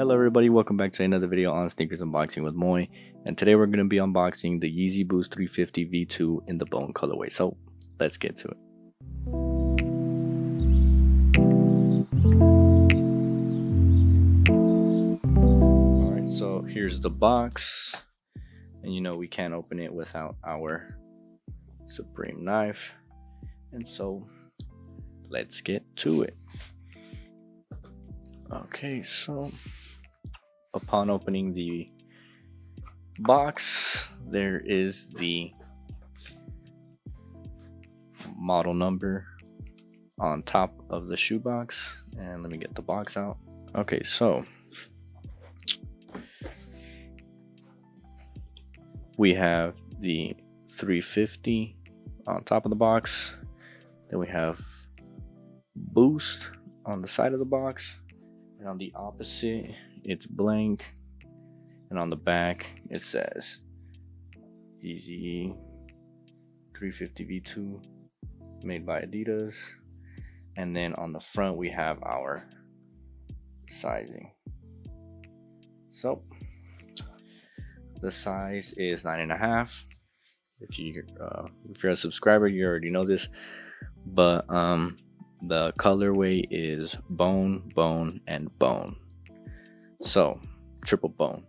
Hello everybody, welcome back to another video on Sneakers Unboxing with Moy. And today we're going to be unboxing the Yeezy Boost 350 V2 in the bone colorway. So let's get to it. Alright, so here's the box. And you know we can't open it without our Supreme knife. And so let's get to it. Okay, so upon opening the box, there is the model number on top of the shoebox. And let me get the box out. Okay, so we have the 350 on top of the box. Then we have Boost on the side of the box. And on the opposite, it's blank. And on the back, it says Yeezy 350 V2 made by Adidas. And then on the front, we have our sizing. So the size is 9.5. If you're a subscriber, you already know this. But the colorway is bone, bone, and bone. So triple bone.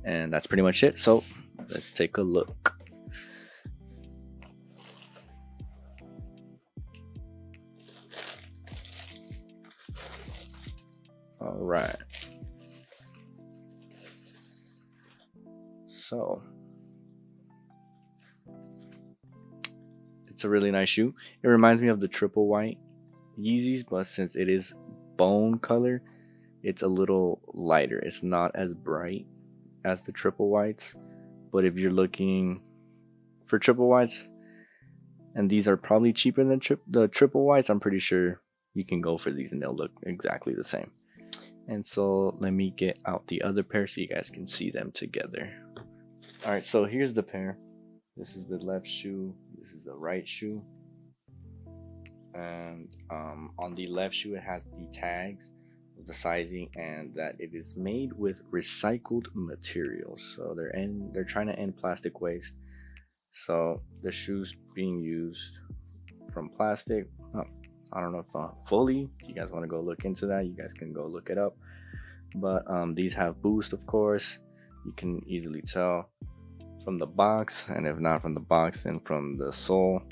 And that's pretty much it. So let's take a look. All right. So it's a really nice shoe. It reminds me of the triple white Yeezys, but since it is bone color, it's a little lighter. It's not as bright as the triple whites. But if you're looking for triple whites, and these are probably cheaper than the triple whites, I'm pretty sure you can go for these and they'll look exactly the same. And so let me get out the other pair so you guys can see them together. All right, so here's the pair. This is the left shoe. This is the right shoe. And on the left shoe, it has the tags, the sizing, and that it is made with recycled materials. So they're trying to end plastic waste. So the shoe's being used from plastic. I don't know if fully. If you guys want to go look into that, you guys can go look it up. But these have Boost, of course. You can easily tell from the box, and if not from the box, then from the sole.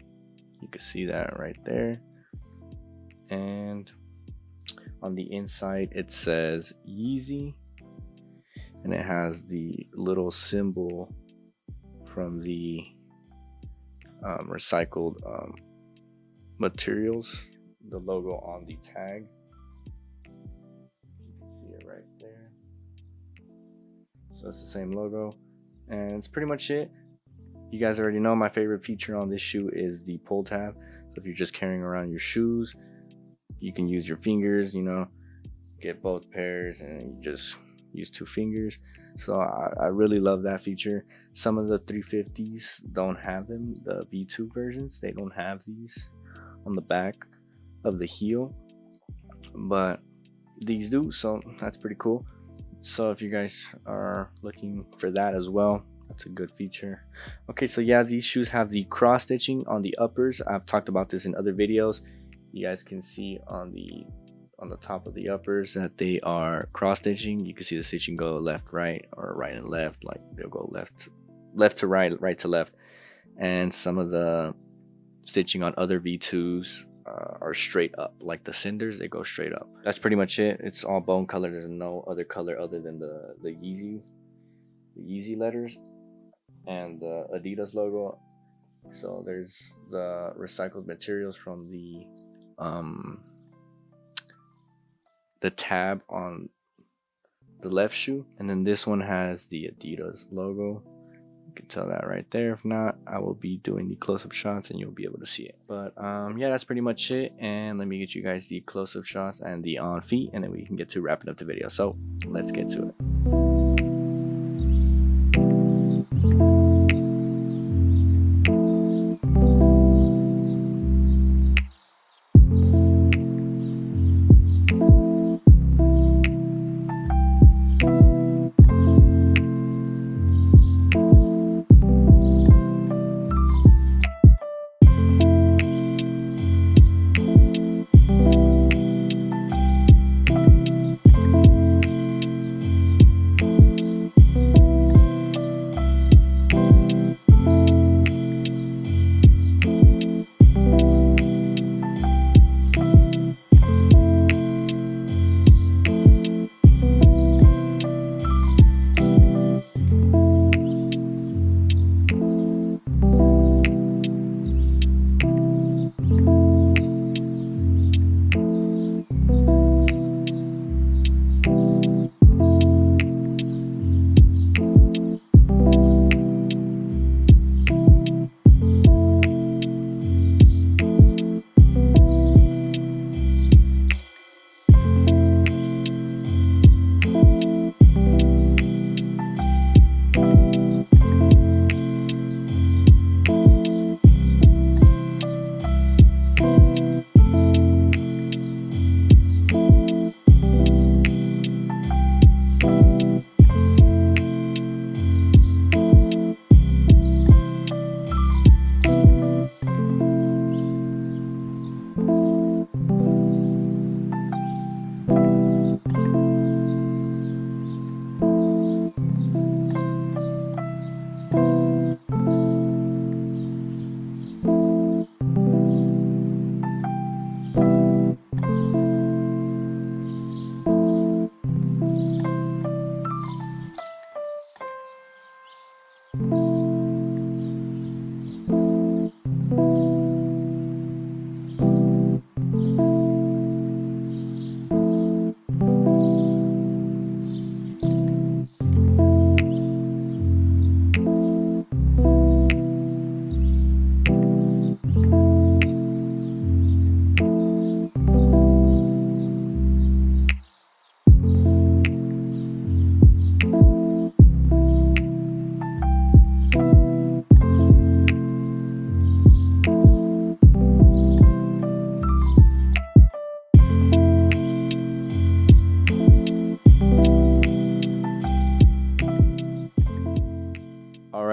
You can see that right there. And on the inside, it says Yeezy, and it has the little symbol from the recycled materials, the logo on the tag. You can see it right there. So it's the same logo, and it's pretty much it. You guys already know my favorite feature on this shoe is the pull tab. So if you're just carrying around your shoes, you can use your fingers, you know, get both pairs, and you just use 2 fingers. So I really love that feature. Some of the 350s don't have them. The V2 versions, they don't have these on the back of the heel, but these do, so that's pretty cool. So if you guys are looking for that as well, that's a good feature. Okay, so yeah, these shoes have the cross stitching on the uppers. I've talked about this in other videos. You guys can see on the top of the uppers that they are cross stitching. You can see the stitching go left, right, or right and left. Like they'll go left to right, right to left. And some of the stitching on other V2s are straight up, like the cinders, they go straight up. That's pretty much it. It's all bone color. There's no other color other than the Yeezy letters and the Adidas logo. So there's the recycled materials from the tab on the left shoe, and then this one has the Adidas logo. You can tell that right there. If not, I will be doing the close-up shots and you'll be able to see it. But yeah, that's pretty much it. And let me get you guys the close-up shots and the on feet, and then we can get to wrapping up the video. So let's get to it.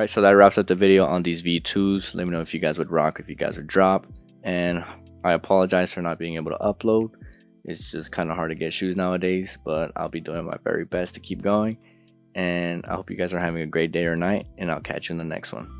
Alright, so that wraps up the video on these V2s. Let me know if you guys would rock, if you guys would drop. And I apologize for not being able to upload. It's just kind of hard to get shoes nowadays, but I'll be doing my very best to keep going. And I hope you guys are having a great day or night, and I'll catch you in the next one.